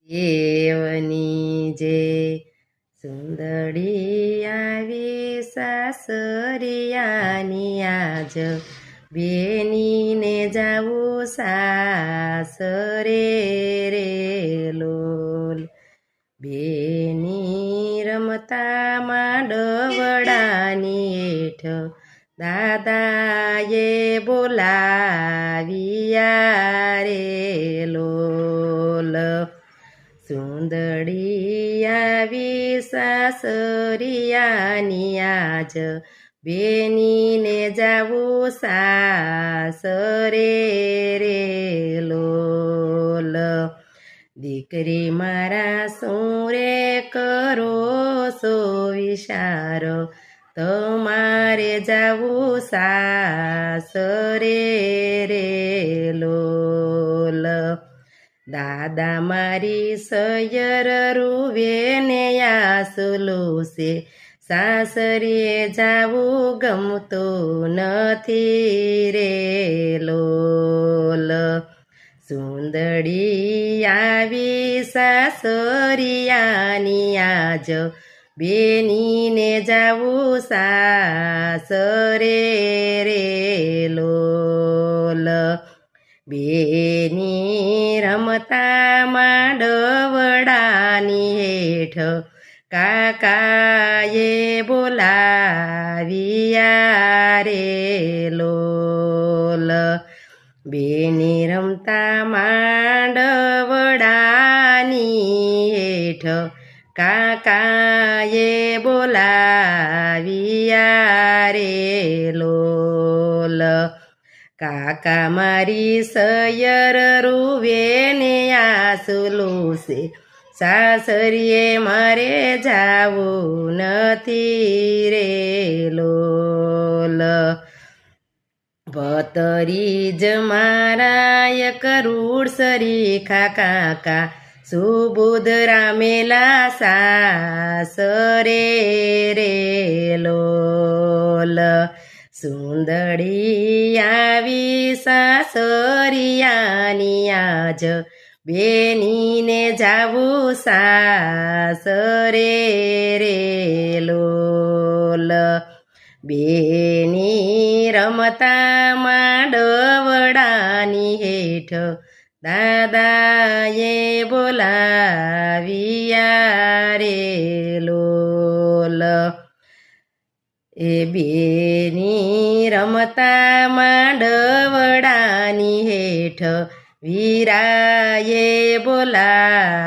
દેવની જે સુંદરી આવી સાસરિયાની આજ બેનીને જાવું સાસરે રે લોલ બેની રમતા માંડવડાની હેઠ દાદાએ બોલાવ્યા રે લોલ સુંદરી આવી સાસરિયાની આજ બેનીને જાવું સાસરે રે લોલ દીકરી મારા શું રે કરો સો વિચાર તમારે જાવું સાસરે રે લોલ દાદા મારી સયર રૂવે ને આસલું છે સાસરીએ જાવું ગમતું નથી રે લોલ સુંદરી આવી સાસરિયાની આજ બેનીને જાવું સાસરે રે લોલ બેની રમતા માંડવડાની હેઠ કાકાએ બોલાવ્યા રે લોલ બેની રમતા માંડવડાની હેઠ કાકાએ બોલાવ્યા રે લોલ કાકા મારી સયર રૂવે ને આસલું છે સાસરીએ મારે જાવું નથી રે લોલ ભતરીજ મારા કરુડ સરીખા કાકા સુબુધ રામેલા સાસરે રે લોલ સુંદરી આવી સાસરિયાની આજ બેનીને જાવું સાસરે રે લોલ બેની રમતા માંડવડાની હેઠ દાદાએ બોલાવ્યા રે લોલ એ બેની રમતા માંડવડાની હેઠ વીરાએ બોલા